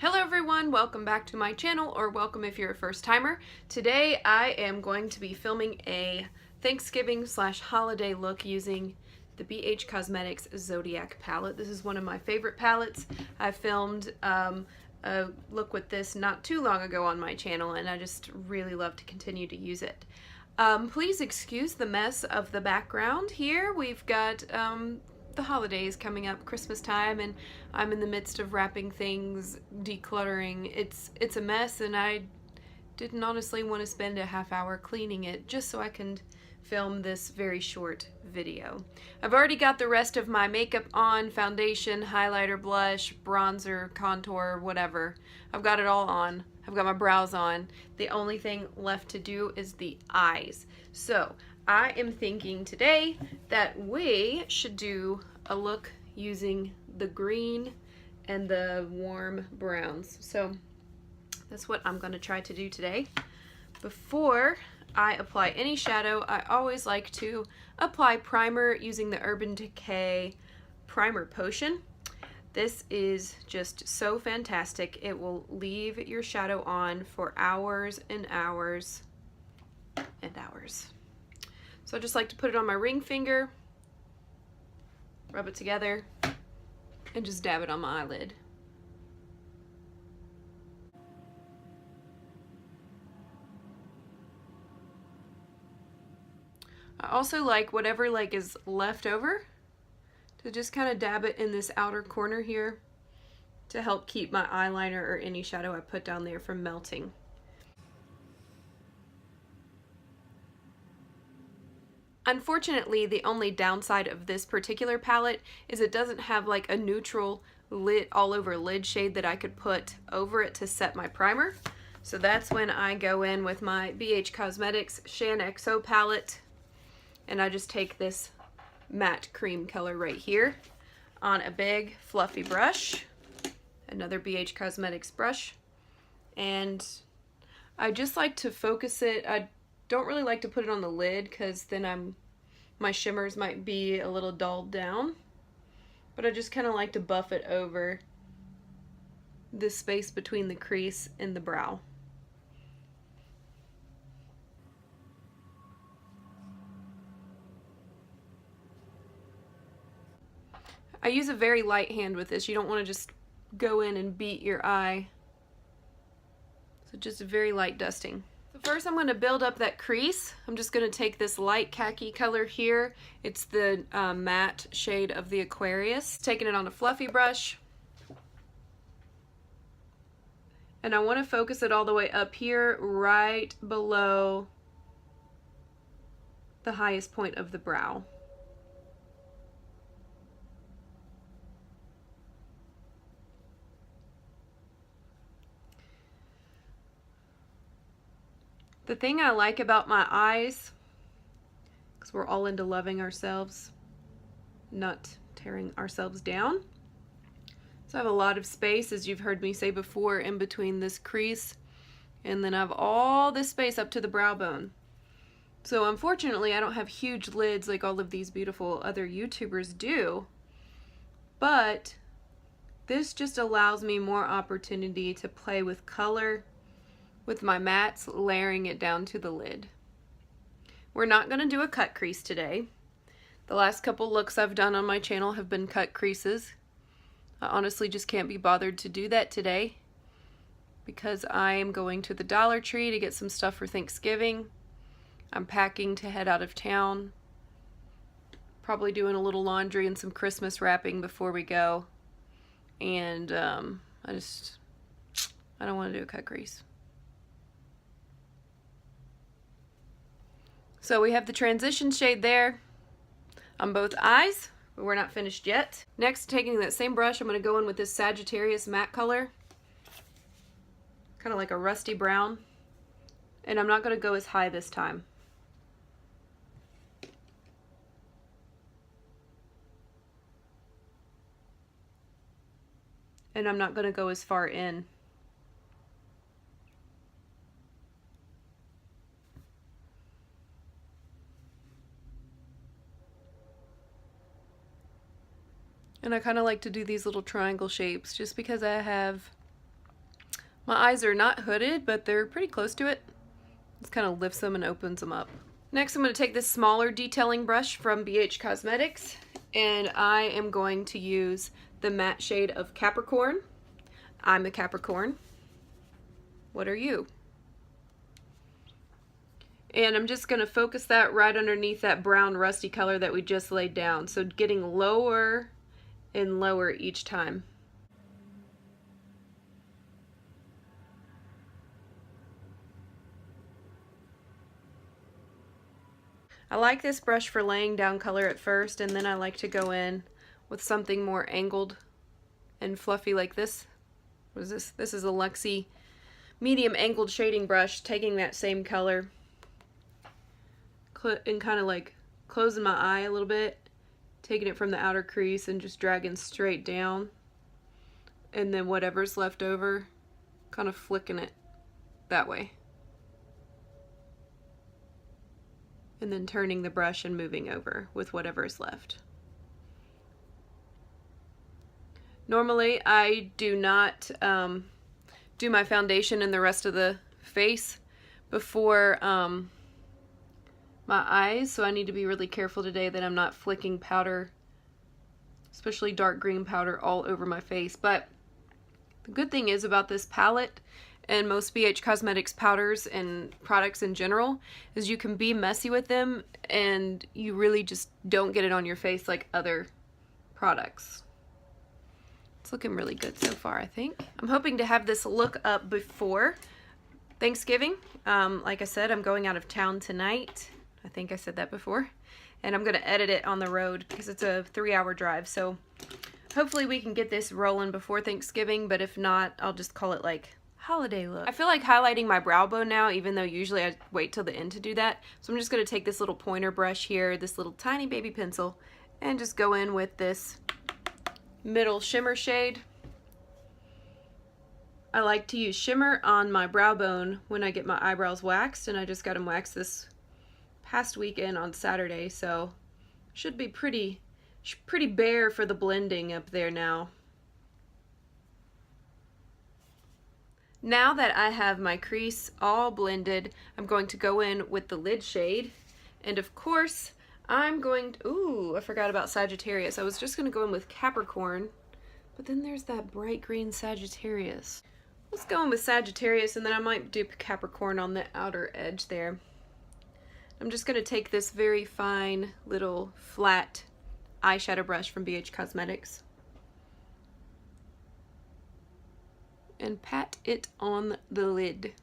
Hello everyone, welcome back to my channel, or welcome if you're a first timer. Today I am going to be filming a Thanksgiving / holiday look using the BH Cosmetics Zodiac palette. This is one of my favorite palettes. I filmed a look with this not too long ago on my channel, and I just really love to continue to use it. Please excuse the mess of the background here. We've got the holidays coming up, Christmas time, and I'm in the midst of wrapping things, decluttering. It's a mess, and I didn't honestly want to spend a half hour cleaning it just so I can film this very short video. I've already got the rest of my makeup on: foundation, highlighter, blush, bronzer, contour, whatever. I've got it all on. I've got my brows on. The only thing left to do is the eyes. So I am thinking today that we should do a look using the green and the warm browns. So that's what I'm going to try to do today. Before I apply any shadow, I always like to apply primer using the Urban Decay Primer Potion. This is just so fantastic. It will leave your shadow on for hours and hours and hours. So I just like to put it on my ring finger, rub it together, and just dab it on my eyelid. I also like whatever is left over to just kind of dab it in this outer corner here to help keep my eyeliner or any shadow I put down there from melting. Unfortunately, the only downside of this particular palette is it doesn't have like a neutral lit all over lid shade that I could put over it to set my primer. So that's when I go in with my BH Cosmetics Shan XO palette, and I just take this matte cream color right here on a big fluffy brush, another BH Cosmetics brush, and I just like to focus it. I don't really like to put it on the lid because then my shimmers might be a little dulled down, but I just kind of like to buff it over the space between the crease and the brow. I use a very light hand with this. You don't want to just go in and beat your eye. So just a very light dusting. So first I'm going to build up that crease. I'm just going to take this light khaki color here. It's the matte shade of the Aquarius. Taking it on a fluffy brush. And I want to focus it all the way up here, right below the highest point of the brow. The thing I like about my eyes, because we're all into loving ourselves, not tearing ourselves down. So I have a lot of space, as you've heard me say before, in between this crease, and then I have all this space up to the brow bone. So unfortunately I don't have huge lids like all of these beautiful other YouTubers do, but this just allows me more opportunity to play with color with my mattes, layering it down to the lid. We're not going to do a cut crease today. The last couple looks I've done on my channel have been cut creases. I honestly just can't be bothered to do that today because I am going to the Dollar Tree to get some stuff for Thanksgiving. I'm packing to head out of town. Probably doing a little laundry and some Christmas wrapping before we go. And I don't want to do a cut crease. So we have the transition shade there on both eyes, but we're not finished yet. Next, taking that same brush, I'm going to go in with this Sagittarius matte color, kind of like a rusty brown, and I'm not going to go as high this time. And I'm not going to go as far in. And I kind of like to do these little triangle shapes just because I have My eyes are not hooded, but they're pretty close to it. Just kind of lifts them and opens them up. Next, I'm going to take this smaller detailing brush from BH Cosmetics, and I am going to use the matte shade of Capricorn. I'm a Capricorn. What are you? And I'm just going to focus that right underneath that brown rusty color that we just laid down. So getting lower and lower each time. I like this brush for laying down color at first, and then I like to go in with something more angled and fluffy like this. What is this? This is a Luxie medium angled shading brush, taking that same color and kind of like closing my eye a little bit, taking it from the outer crease and just dragging straight down, and then whatever's left over, kind of flicking it that way. And then turning the brush and moving over with whatever is left. Normally I do not do my foundation and the rest of the face before my eyes, so I need to be really careful today that I'm not flicking powder, especially dark green powder, all over my face. But the good thing is about this palette and most BH Cosmetics powders and products in general is you can be messy with them and you really just don't get it on your face like other products. It's looking really good so far, I think. I'm hoping to have this look up before Thanksgiving. Like I said, I'm going out of town tonight. I think I said that before. And I'm going to edit it on the road because it's a 3-hour drive. So hopefully we can get this rolling before Thanksgiving, but if not, I'll just call it like holiday look. I feel like highlighting my brow bone now, even though usually I wait till the end to do that. So I'm just going to take this little pointer brush here, this little tiny baby pencil, and just go in with this middle shimmer shade. I like to use shimmer on my brow bone when I get my eyebrows waxed, and I just got them waxed this past weekend on Saturday, so should be pretty bare for the blending up there now. Now that I have my crease all blended, I'm going to go in with the lid shade, and of course I'm going to, ooh, I forgot about Sagittarius. I was just going to go in with Capricorn, but then there's that bright green Sagittarius. Let's go in with Sagittarius, and then I might do Capricorn on the outer edge there. I'm just going to take this very fine little flat eyeshadow brush from BH Cosmetics and pat it on the lid.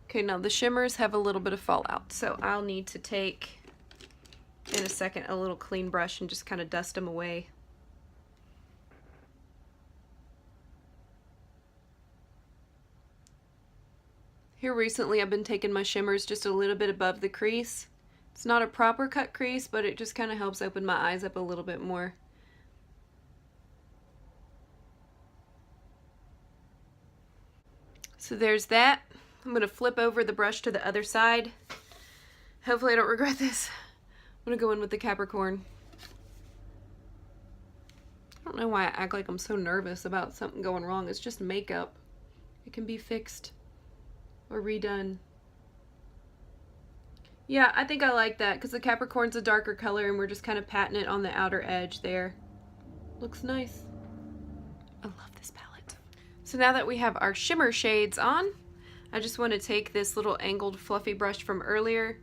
Okay, now the shimmers have a little bit of fallout, so I'll need to take, in a second, a little clean brush and just kind of dust them away. Here recently I've been taking my shimmers just a little bit above the crease. It's not a proper cut crease, but it just kind of helps open my eyes up a little bit more. So there's that. I'm going to flip over the brush to the other side. Hopefully I don't regret this. I'm going to go in with the Capricorn. I don't know why I act like I'm so nervous about something going wrong. It's just makeup. It can be fixed or redone. Yeah, I think I like that because the Capricorn's a darker color and we're just kind of patting it on the outer edge there. Looks nice. I love this palette. So now that we have our shimmer shades on, I just want to take this little angled fluffy brush from earlier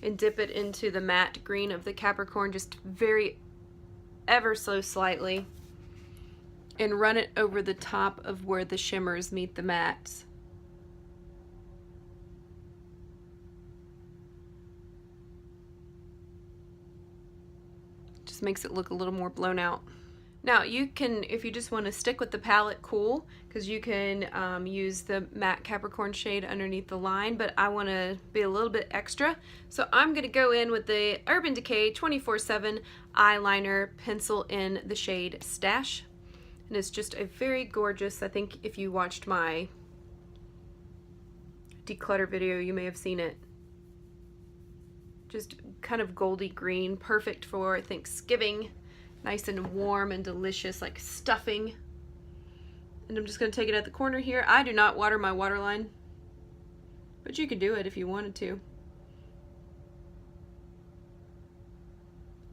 and dip it into the matte green of the Capricorn, just very ever so slightly, and run it over the top of where the shimmers meet the mattes. Just makes it look a little more blown out. Now you can, if you just want to stick with the palette, cool, because you can use the matte Capricorn shade underneath the line, but I want to be a little bit extra. So I'm going to go in with the Urban Decay 24/7 eyeliner pencil in the shade Stash. And it's just a very gorgeous, I think if you watched my declutter video, you may have seen it. just kind of goldy green, perfect for Thanksgiving. Nice and warm and delicious, like stuffing. And I'm just going to take it at the corner here. I do not water my waterline, but you could do it if you wanted to.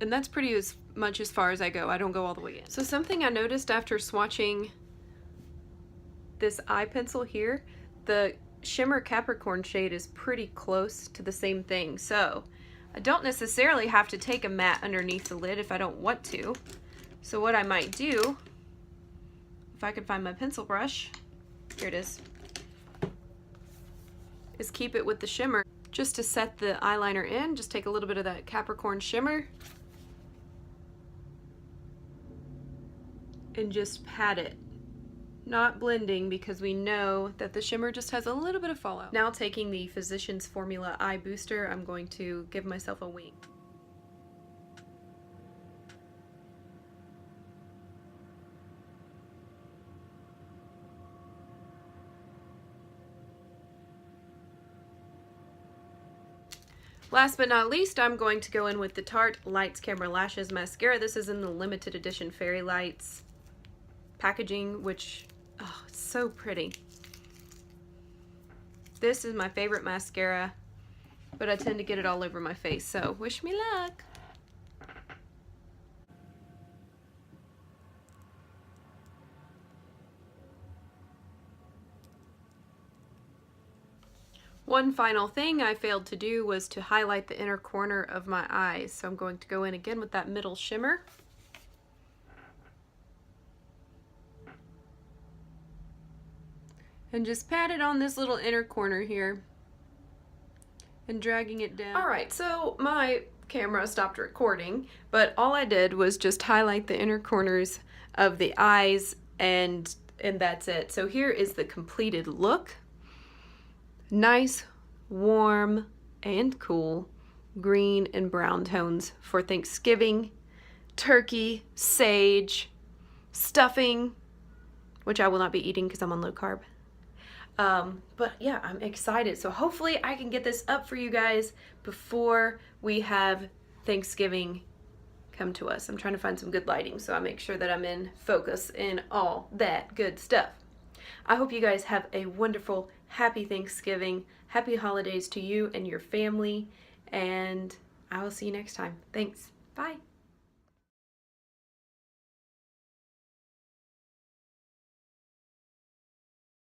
And that's pretty as much as far as I go. I don't go all the way in. So something I noticed after swatching this eye pencil here, the shimmer Capricorn shade is pretty close to the same thing. So I don't necessarily have to take a matte underneath the lid if I don't want to. So what I might do, if I can find my pencil brush, here it is keep it with the shimmer. Just to set the eyeliner in, just take a little bit of that Capricorn shimmer and just pat it. Not blending, because we know that the shimmer just has a little bit of fallout. Now taking the Physicians Formula Eye Booster, I'm going to give myself a wing. Last but not least, I'm going to go in with the Tarte Lights Camera Lashes Mascara. This is in the limited edition Fairy Lights packaging, which, oh, it's so pretty. This is my favorite mascara, but I tend to get it all over my face, so wish me luck. One final thing I failed to do was to highlight the inner corner of my eyes. So I'm going to go in again with that middle shimmer. And just pat it on this little inner corner here. And dragging it down. Alright, so my camera stopped recording, but all I did was just highlight the inner corners of the eyes, and that's it. So here is the completed look. Nice, warm, and cool green and brown tones for Thanksgiving, turkey, sage, stuffing, which I will not be eating because I'm on low carb. But yeah, I'm excited. So hopefully I can get this up for you guys before we have Thanksgiving come to us. I'm trying to find some good lighting so I make sure that I'm in focus and all that good stuff. I hope you guys have a wonderful, happy Thanksgiving, happy holidays to you and your family, and I will see you next time. Thanks. Bye.